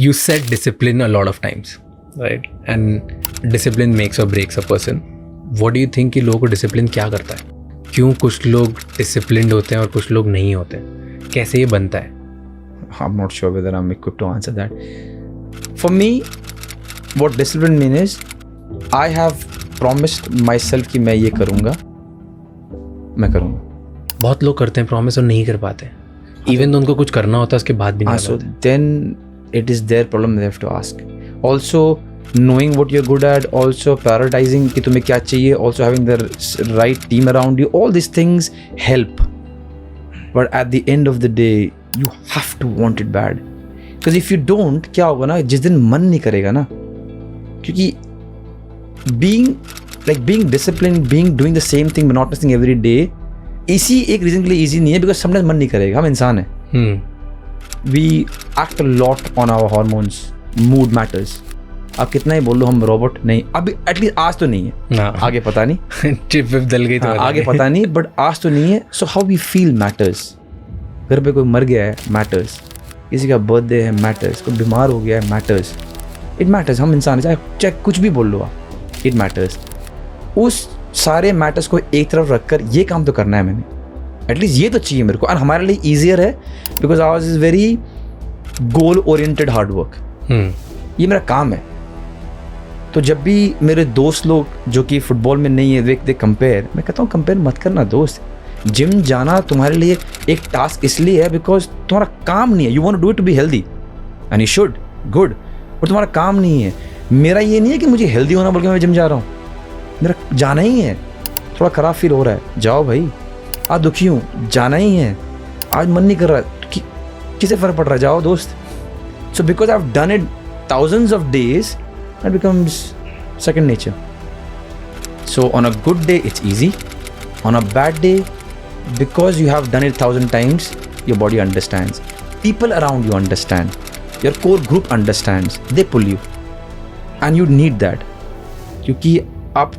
you said discipline a lot of times, right? And discipline makes or breaks a person. What do you think कि लोगों को discipline क्या करता है? क्यों कुछ लोग disciplined होते हैं और कुछ लोग नहीं होते हैं? कैसे ये बनता है? I'm not sure whether I'm equipped to answer that. For me, what discipline means is I have promised myself कि मैं ये करूँगा, मैं करूँगा. बहुत लोग करते हैं promise और नहीं कर पाते. Even though उनको कुछ करना होता है उसके बाद भी नहीं कर पाते. So then it is their problem, they have to ask. Also knowing what you're good at, also prioritizing कि तुम्हें क्या चाहिए, also having the right team around you, all these things help. But at the end of the day, you have to want it bad. Because if you don't, क्या होगा ना, जिस दिन मन नहीं करेगा ना, क्योंकि being disciplined, doing the same thing monotonous thing every day, इसी एक रीजन के लिए easy नहीं है, because sometimes मन नहीं करेगा, हम इंसान हैं. We act a lot on our hormones. Mood matters. आप कितना ही बोल लो हम रोबोट नहीं, अभी एटलीस्ट आज तो नहीं है, आगे पता नहीं. चिप विप दल गई तो आगे पता नहीं, बट आज तो नहीं है. So how we feel matters. घर पे कोई मर गया है, मैटर्स. किसी का बर्थडे है, मैटर्स. कोई बीमार हो गया है, मैटर्स. It matters. हम इंसान हैं, चाहे कुछ भी बोल लो आप, इट मैटर्स. उस सारे मैटर्स को एक तरफ रखकर ये काम तो करना है मैंने, एटलीस्ट ये तो चाहिए मेरे को. और हमारे लिए ईजियर है because hours is very goal oriented hard work. ये मेरा काम है. तो जब भी मेरे दोस्त लोग जो कि फुटबॉल में नहीं है दे कंपेयर, मैं कहता हूँ कंपेयर मत करना दोस्त. जिम जाना तुम्हारे लिए एक टास्क इसलिए है बिकॉज तुम्हारा काम नहीं है. You want to do it to be healthy and you should, good, और तुम्हारा काम नहीं है. मेरा ये नहीं है कि मुझे हेल्दी होना बोल के मैं जिम जा रहा हूँ. मेरा जाना ही है. थोड़ा ख़राब फील हो रहा है, जाओ भाई. आज दुखी हूँ, जाना ही है. आज मन नहीं कर रहा है, किसे फ़र्क पड़ रहा है, जाओ दोस्त. So because I have done it thousands of days, it becomes second nature. So on a good day it's easy. On a bad day, because you have done it 1,000 times, your body understands. People around you understand. Your core group understands. They pull you, and you need that. क्योंकि आप,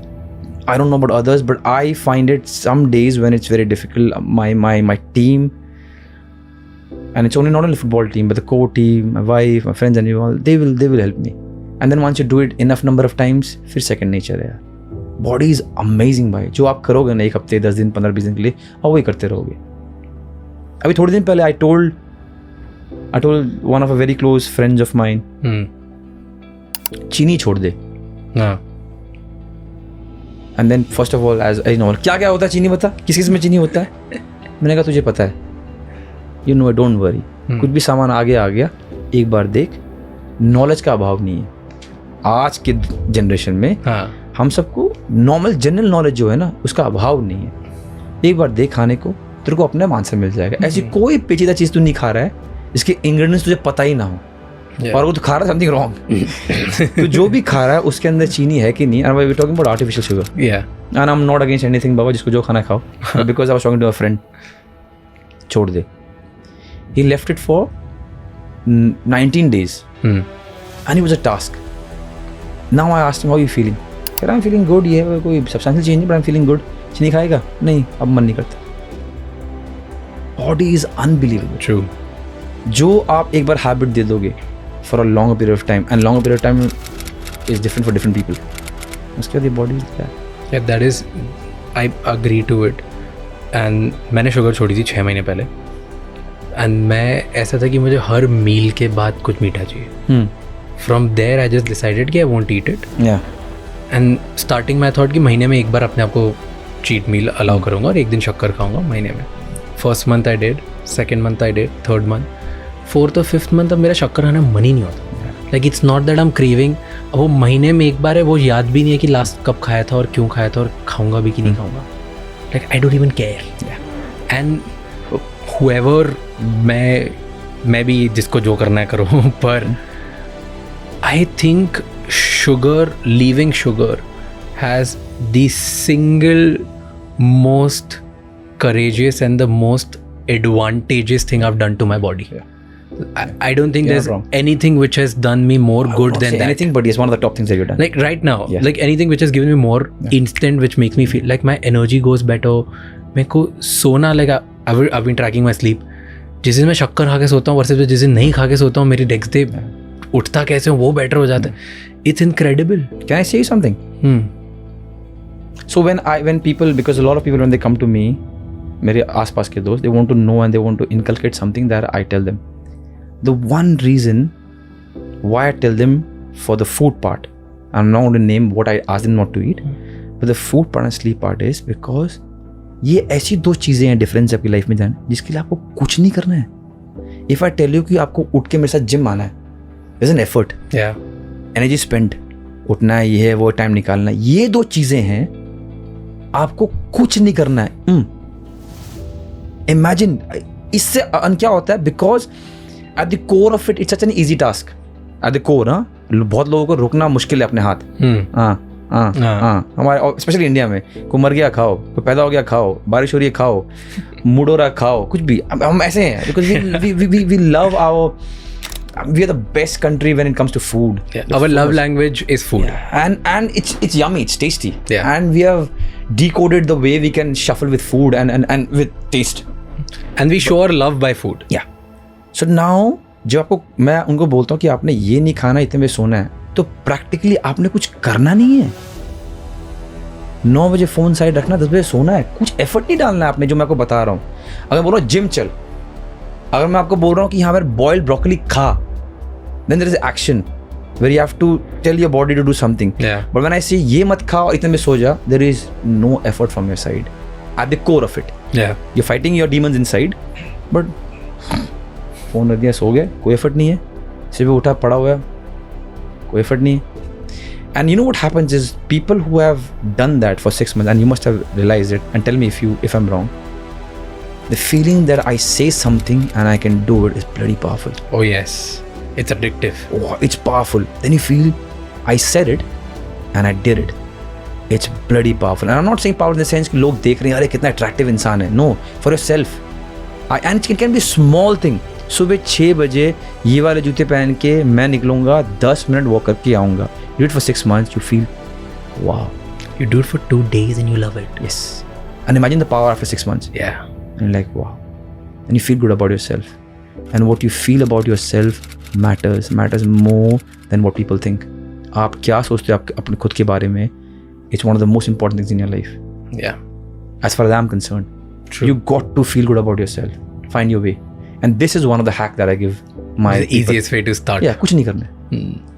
I don't know about others, but I find it some days when it's very difficult. My team, and it's only not only football team but the core team, my wife, my friends and you all, they will help me. And then once you do it enough number of times, फिर second nature है. Body is amazing भाई. जो आप करोगे ना 1 हफ्ते 10 दिन 15-20 दिन के लिए, और वही करते रहोगे. अभी थोड़े दिन पहले I told one of a very close friends of mine, चीनी छोड़ दे. And then first of all, as I know, क्या होता है चीनी, बता किस में चीनी होता है. मैंने कहा तुझे पता है. You know, don't worry. कुछ भी सामान आगे आ गया, एक बार देख. नॉलेज का अभाव नहीं है आज के जनरेशन में. हम सबको नॉर्मल जनरल नॉलेज जो है ना, उसका अभाव नहीं है. एक बार देख खाने को, तेरे को अपने आंसर मिल जाएगा. ऐसी कोई पेचीदा चीज़ तू नहीं खा रहा है जिसके इंग्रेडिएंट्स तुझे पता ही ना हो, और वो तो खा रहा है समथिंग रॉन्ग. तो जो भी खा रहा है उसके अंदर चीनी है कि नहीं. We talking about artificial sugar. And I am not against anything बाबा, जिसको जो खाना खाओ. Because I was talking to a friend, छोड़ दे. He left it for 19 days. And it was a task. Now I asked him, how are you feeling? He said, I'm feeling good. ये कोई substantial change नहीं, but I'm feeling good. चीनी खाएगा? नहीं, अब मन नहीं करता. Body is unbelievable. True. जो आप एक बार habit दे दोगे for a longer period of time, and longer period of time is different for different people. उसके बाद ये body क्या है? Yeah, that is, I agree to it. And मैंने शुगर छोड़ी थी 6 महीने पहले. एंड मैं ऐसा था कि मुझे हर मील के बाद कुछ मीठा चाहिए. From there I just decided कि I won't eat it. And starting में थॉट कि महीने में एक बार अपने आप को चीट मील अलाउ करूँगा और एक दिन शक्कर खाऊंगा महीने में. First month I did, second month I did, third month, fourth और फिफ्थ मंथ अब मेरा शक्कर खाना मन ही नहीं होता. Like it's not that I am craving. वो महीने में एक बार है, वो याद भी नहीं है कि लास्ट कब खाया था और क्यों खाया था और खाऊंगा भी कि नहीं खाऊंगा. Like I don't even care. And whoever, मैं भी जिसको जो करना है करो. पर I think leaving sugar has the single most courageous and the most advantageous thing I've done to my body. I don't think there's anything which has done me more good than that. Anything, but it's one of the top things that you've done. Like right now, like anything which has given me more instant, which makes me feel like my energy goes better. मेरे को सोना, like I've been tracking my sleep. जिस दिन मैं शक्कर खा के सोता हूँ वर्सेस जिस दिन नहीं खा के सोता हूँ, मेरी नेक्स्ट डे उठता कैसे हूँ वो बेटर हो जाता है. It's incredible. Can I say you something? So when people, because a lot of people when they come to me, मेरे आसपास के दोस्त, they want to know and they want to inculcate something that I tell them. The one reason why I tell them for the food part, I'm not going to name what I ask them not to eat, but the food part and sleep part is because ये ऐसी दो चीज़ें हैं difference आपकी life में जाने जिसके लिए आपको कुछ नहीं करना है. If I tell you कि आपको उठ के मेरे साथ जिम आना है, there's an effort, energy spent, उठना है, ये है वो टाइम निकालना है, ये दो चीज़ें हैं, आपको कुछ नहीं करना है. Imagine इससे क्या होता है, because at the core of it, it's such an easy task. At the core, हाँ, बहुत लोगों को रोकना मुश्किल है अपने हाथ. हमारे स्पेशली इंडिया में, कोई मर गया खाओ, कोई पैदा हो गया खाओ, बारिश हो रही है खाओ, मूड हो रहा है खाओ, कुछ भी. हम ऐसे हैं because we love our, we are the best country when it comes to food. Our love language is food. And it's yummy, it's tasty. And we have decoded the way we can shuffle with food and with taste. And we show our love by food. Yeah. So now जब आपको मैं उनको बोलता हूँ कि आपने ये नहीं खाना, इतने बजे सोना है, तो प्रैक्टिकली आपने कुछ करना नहीं है. 9 बजे फ़ोन साइड रखना, 10 बजे सोना है, कुछ एफर्ट नहीं डालना है आपने, जो मैं आपको बता रहा हूँ. अगर बोल रहा हूँ जिम चल, अगर मैं आपको बोल रहा हूँ कि यहाँ पर बॉइल्ड ब्रोकली खा, then there is action where you have to tell your body to do something. But when I say ये मत खा और इतने में सो जा, there is no effort from your side at the core of it. You're fighting your demons inside, but phone रख दिया, सो गए, कोई एफर्ट नहीं है. सिर्फ उठा पड़ा हुआ है, कोई एफर्ट नहीं है. And you know what happens is people who have done that for 6 months, and you must have realized it, and tell me if I'm wrong, the feeling that I say something and I can do it is bloody powerful. Oh yes, it's addictive. Oh, it's powerful. Then you feel I said it and I did it. It's bloody powerful. And I'm not saying power in the sense कि लोग देख रहे हैं, अरे कितना attractive इंसान है. No, for yourself. And it can be small thing. सुबह 6 बजे ये वाले जूते पहन के मैं निकलूंगा, 10 मिनट वॉक करके आऊँगा. You do it for 6 months, you feel, wow. You do it for 2 days and you love it. Yes. And imagine the power after 6 months. Yeah. And you're like, wow. And you feel good about yourself. And what you feel about yourself matters more than what people think. आप क्या सोचते हो अपने खुद के बारे में? It's one of the most important things in your life. Yeah. As far as I'm concerned. True. You got to feel good about yourself. Find your way. And this is one of the hack that I give my the easiest way to start. Yeah, कुछ नहीं करना है.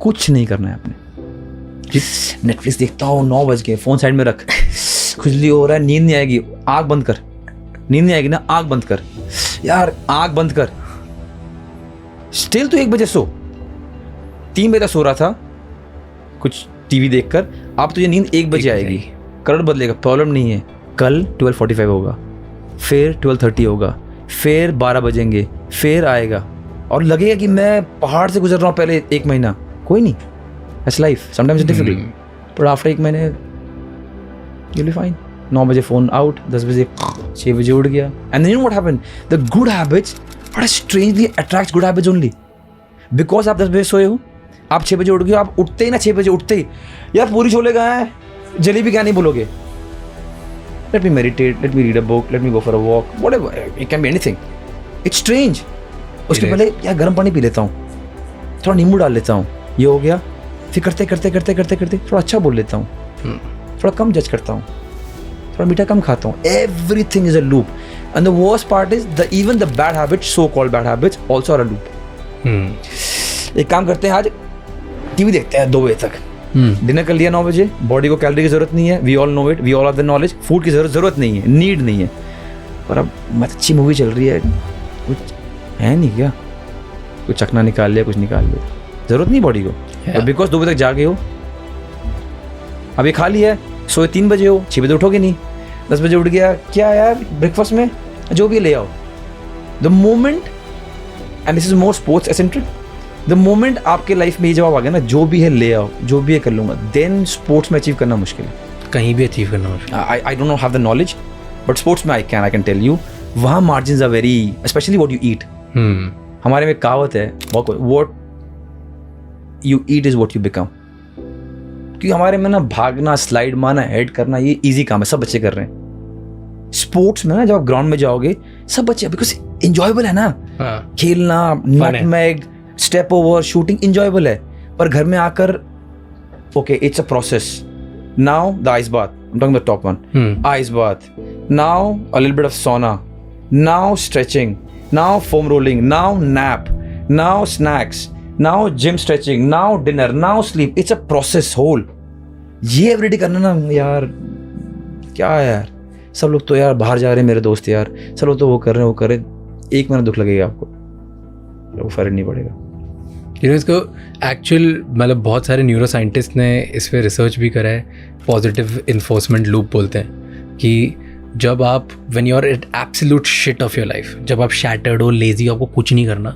कुछ नहीं करना है आपने. Netflix देखता हूँ, 9 बज गए, फोन साइड में रख, खुजली हो रहा है, नींद नहीं आएगी, आँख बंद कर. नींद नहीं आएगी ना, आँख बंद कर यार, आँख बंद कर. स्टिल तो 1 बजे सो, 3 बजे तक सो रहा था कुछ टीवी देखकर, अब तुझे नींद 1 बजे आएगी. कलर बदलेगा, प्रॉब्लम नहीं है. कल 12:45 होगा, फिर 12:30 होगा, फिर 12 बजेंगे, फिर आएगा और लगेगा कि मैं पहाड़ से गुजर रहा हूँ पहले 1 महीना. कोई नहीं, that's life. Sometimes it's difficult. But after 1 महीने you'll be fine. 9 बजे फ़ोन आउट, 10 बजे 6 बजे उठ गया. And then you know what happened? The good habits, but strangely attracts good habits only. Because आप 10 बजे सोए हो, आप 6 बजे उठ गए, आप उठते ही ना 6 बजे उठते ही, यार पूरी छोले कहाँ हैं, जलेबी क्या नहीं बोलोगे. Let me meditate, let me read a book, let me go for a walk, whatever. It can be anything. It's strange. उसके पहले यार गर्म पानी पी लेता हूँ, थोड़ा नींबू डाल लेता हूँ, ये हो गया. फिर करते थोड़ा अच्छा बोल लेता हूँ, थोड़ा कम जज करता हूँ, थोड़ा मीठा कम खाता हूँ. Everything is a loop. And the worst part is even the bad habits, so-called bad habits, also are a loop. एक काम करते हैं, आज टीवी देखते हैं 2 बजे तक. डिनर कर लिया 9 बजे, बॉडी को कैलोरी की जरूरत नहीं है. We all know it, we all have the knowledge. Food की जरूरत नहीं है, नीड नहीं है. पर अब मत अच्छी मूवी चल रही है, कुछ है नहीं क्या, कुछ चखना निकाल लिया, कुछ निकाल लिया, जरूरत नहीं बॉडी को. बिकॉज 2 बजे तक जागे हो, अब ये खा लिया, सोए 3 बजे हो, 6 बजे उठोगे नहीं. 10 बजे उठ गया, क्या यार ब्रेकफास्ट में जो भी ले आओ. The moment, and this is more sports eccentric, the moment आपके लाइफ में ये जवाब आ गया ना, जो भी है ले आओ, जो भी है कर लूँगा, देन स्पोर्ट्स में अचीव करना मुश्किल है. कहीं भी अचीव करना मुश्किल. I don't know have the knowledge, but sports में आई कैन टेल यू, वहाँ margin are very, specially what you eat. हमारे में कहावत है, what you eat is what you become. क्योंकि हमारे में ना भागना, स्लाइड मारना, हेड करना, ये ईजी काम है, सब बच्चे कर रहे हैं. स्पोर्ट्स में ना जब आप ग्राउंड में जाओगे, सब बच्चे, बिकॉज एंजॉयबल है ना, खेलना, nutmeg, step over shooting enjoyable है, पर घर में आकर okay it's a process. Now the ice bath, I'm talking about top one. Ice bath. Now a little bit of sauna. Now stretching. Now foam rolling. Now nap. Now snacks. Now gym stretching. Now dinner. Now sleep. It's a process whole. ये everyday करना ना यार, क्या है यार. सब लोग तो यार बाहर जा रहे हैं मेरे दोस्त यार, सब लोग तो वो कर रहे हैं. एक महीना दुख लगेगा आपको, वो फर्क नहीं पड़ेगा. इसको एक्चुअल मतलब बहुत सारे न्यूरो साइंटिस्ट ने इस पर रिसर्च भी करा है. पॉजिटिव इन्फोर्समेंट लूप बोलते हैं कि जब आप when you are at absolute shit of your life, जब आप शैटर्ड हो, लेजी, आपको कुछ नहीं करना,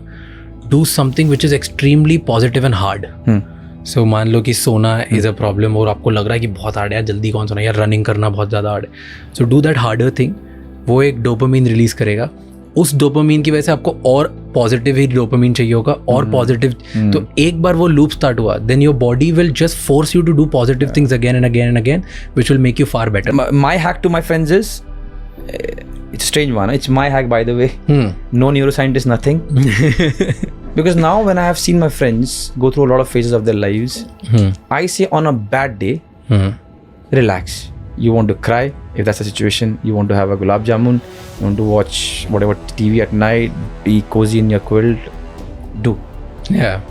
do something which is extremely positive and hard. So मान लो कि सोना इज़ अ प्रॉब्लम और आपको लग रहा है कि बहुत हार्ड है यार, जल्दी कौन सोना, यार रनिंग करना बहुत ज़्यादा हार्ड है. So do that harder thing. वो एक डोपामीन रिलीज़ करेगा. उस डोपामीन की वजह से आपको और पॉजिटिव ही डोपामीन चाहिए होगा और पॉजिटिव. तो एक बार वो लूप स्टार्ट हुआ, then your body will just force you to do positive things again and again and again, which will make you far better. My hack to my friends is, it's a strange one, it's my hack by the way. No neuroscientist, nothing. Because now when I have seen my friends go through a lot of phases of their lives, I say on a bad day, relax. You want to cry, if that's the situation, you want to have a gulab jamun, you want to watch whatever TV at night, be cozy in your quilt, do. Yeah.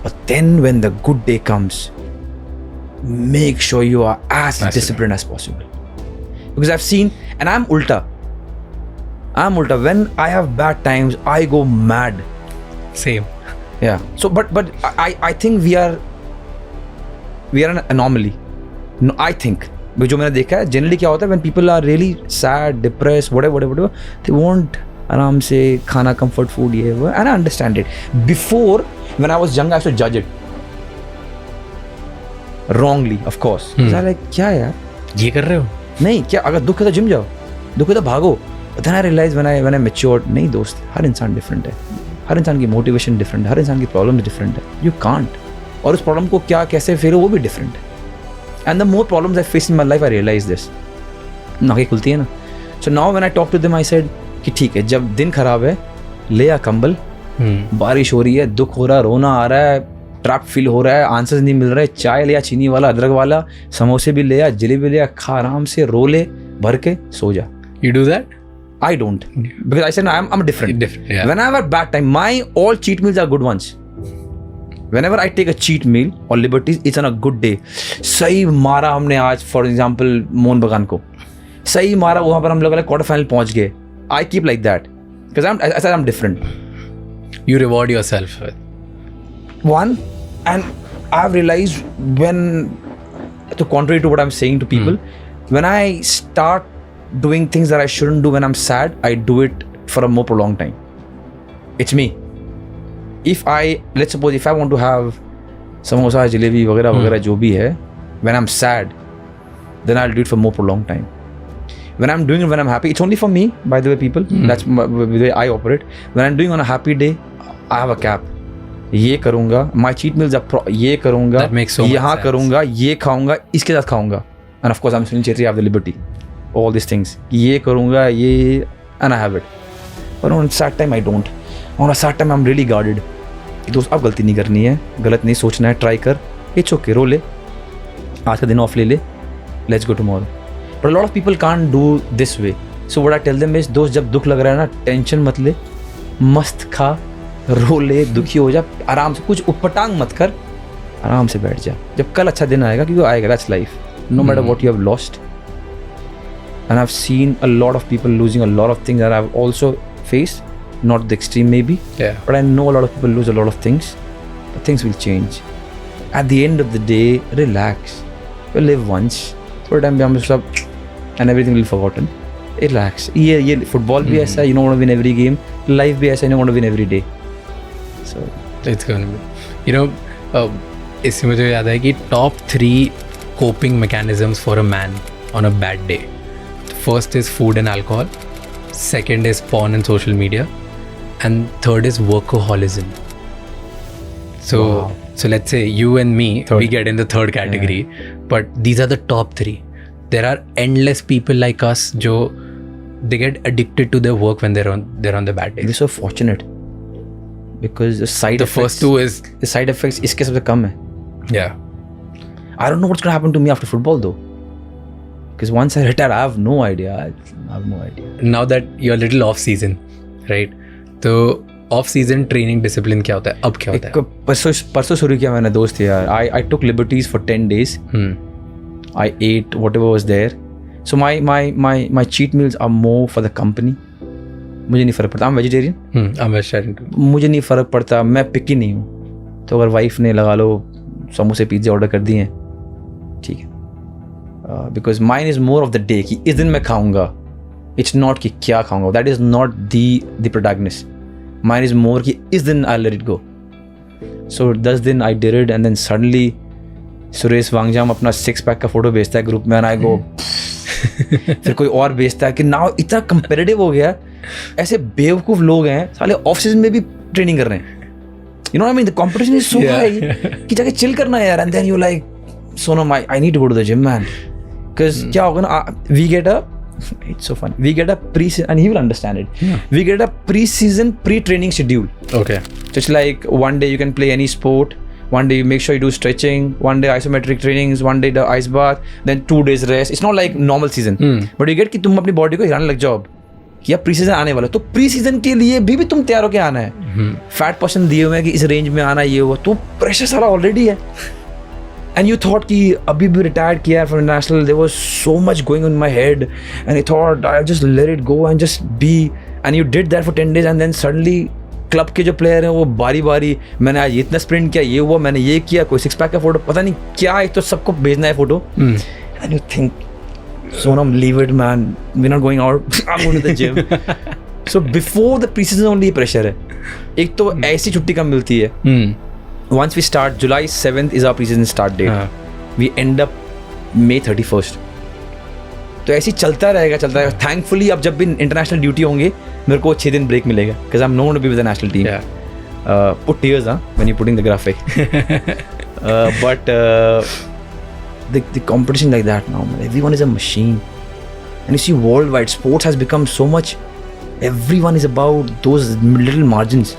But then when the good day comes, make sure you are as disciplined as possible. Because I've seen, and I'm ulta. When I have bad times, I go mad. Same. Yeah. So but I think we are an anomaly. No, I think. जो मैंने देखा है generally क्या होता है, when people are really sad, depressed, whatever, they want आराम से खाना, comfort food, ये वो, and I understand it. Before, when I was young, I used to judge it wrongly, of course. I was like, क्या यार ये कर रहे हो? नहीं, क्या अगर दुख है तो जिम जाओ, दुख है तो भागो. But then I realized when I matured, नहीं दोस्त, हर इंसान डिफरेंट है, हर इंसान की मोटिवेशन डिफरेंट है, हर इंसान की प्रॉब्लम डिफरेंट है. यू कांट, और उस प्रॉब्लम को क्या कैसे फेरो वो भी डिफरेंट है. And the more problems I face in my life, I realize this. नाकें खुलती है ना. So now when I talk to them, I said कि ठीक है, जब दिन खराब है, ले आ कंबल, बारिश हो रही है, दुख हो रहा है, रोना आ रहा है, ट्रैप फील हो रहा है, आंसर्स नहीं मिल रहे, चाय ले आ, चीनी वाला, अदरक वाला, समोसे भी ले आ, जलेबी ले आ, खा आराम से, रो ले, भर के सो जा. You do that? I don't. Because I said no, I'm different. Yeah. When I have a bad time, my all cheat meals are good ones. Whenever I take a cheat meal or liberties, it's on a good day. सही मारा हमने आज, for example, Mohan बगान को सही मारा, वहाँ पर हम लोग क्वार्टर फाइनल पहुँच गए. I keep like that because I'm different. You reward yourself. One, and I've realized when, to contrary to what I'm saying to people, when I start doing things that I shouldn't do when I'm sad, I do it for a more prolonged time. It's me. Let's suppose if I want to have samosa, jalebi, वगैरह जो भी है, when I'm sad, then I'll do it for more prolonged time. When I'm doing it when I'm happy, it's only for me, by the way, people. That's the way I operate. When I'm doing on a happy day, I have a cap. ये करूँगा, my cheat meals are ये करूँगा, यहाँ करूँगा, ये खाऊँगा, इसके साथ खाऊँगा. And of course, I'm Sunil Chhetri, I have the liberty. All these things. ये करूँगा, ये, and I have it. But on sad time, I don't. On a sad time, I'm really guarded. दोस्त अब गलती नहीं करनी है, गलत नहीं सोचना है, ट्राई कर, इट्स ओके, रो ले, आज का दिन ऑफ ले ले, let's go tomorrow. But lot of people can't do this way. So what I tell them is, दोस्त जब दुख लग रहा है ना, टेंशन मत ले, मस्त खा, रो ले, दुखी हो जा, आराम से, कुछ उपटांग मत कर, आराम से बैठ जा. जब कल अच्छा दिन आएगा, क्योंकि आएगा, that's life, no matter what you have lost. And I have seen a lot of people losing a lot of things that I have also faced. Not the extreme maybe, yeah. But I know a lot of people lose a lot of things, but things will change. At the end of the day, relax. You live once. For a time, and everything will be forgotten. Relax. Yeah, football भी ऐसा, you don't want to win every game. Life भी ऐसा, you don't want to win every day. So it's gonna be, you know, इससे मुझे याद है कि top 3 coping mechanisms for a man on a bad day. First is food and alcohol. Second is porn and social media. And third is workaholism. So let's say you and me, we get in the third category, but these are the top 3. There are endless people like us jo they get addicted to their work when they're on their bad days. They're so fortunate. because the side The first two is the side effects इसके सबसे कम है. yeah. I don't know what's gonna happen to me after football though. Because once I retire, I have no idea. I have no idea. Now that you're a little off season, right? तो off season training discipline क्या होता है? अब क्या होता है? परसों शुरू किया मैंने दोस्त यार. I took liberties for 10 days. I ate whatever was there. So my cheat meals are more for the company. मुझे नहीं फ़र्क पड़ता. I'm vegetarian. I'm vegetarian too. मुझे नहीं फ़र्क पड़ता. मैं पिकी नहीं हूँ. तो अगर वाइफ ने लगा लो समोसे पिज़्ज़ा ऑर्डर कर दिए ठीक है. Because mine is more of the day कि इस दिन मैं खाऊंगा. It's not कि क्या खाऊंगा. That is not the protagonist. Mine is more कि इस दिन I'll let it go. So 10 दिन I did it and then suddenly Suresh वांगजाम अपना 6-pack का फोटो भेजता है ग्रुप में and I go फिर कोई और भेजता है कि now इतना competitive हो गया. ऐसे बेवकूफ़ लोग हैं साले ऑफ सीजन में भी ट्रेनिंग कर रहे हैं. You know what I mean? The competition is so high कि जाके chill करना है यार. And then you like Sonam, I need to go to the gym man. Because क्या होगा ना, we get a, it's so funny, we get a pre-season, and he will understand it. We get a pre-season, pre-training schedule. Okay. So it's like one day you can play any sport, one day you make sure you do stretching, one day isometric trainings, one day the ice bath, then 2 days rest. It's not like normal season. But you get कि तुम अपनी body को हिलाने लग जाओ कि अब pre season आने वाला है, तो प्री सीजन के लिए भी तुम तैयार होकर आना है. फैट पर्सन दिए हुए हैं कि इस रेंज में आना ये हुआ, तो प्रेशर सारा ऑलरेडी है. And you thought कि अभी भी रिटायर्ड किया है from national, there was so much going on in my head and I thought I'll just let it go and just be, and you did that for 10 days and then suddenly club के जो player हैं वो बारी बारी मैंने आज इतना sprint किया, ये हुआ, मैंने ये किया, कोई 6-pack का फोटो पता नहीं क्या, एक तो सबको भेजना है photo. And you think Sonam, leave it man, we're not going out, I'm going to the gym. So before the preseason only pressure है. एक तो ऐसी छुट्टी कम मिलती है. Once we start, July 7th is our preseason start date. We end up May 31st. तो ऐसे ही चलता रहेगा. Thankfully अब जब भी इंटरनेशनल ड्यूटी होंगे मेरे को 6 दिन ब्रेक मिलेगा because I'm known to be with the national team. Put tears when you're putting the graphic. But the competition like that now, man, everyone is a machine. And you see worldwide, sports has become so much, everyone is about those little margins.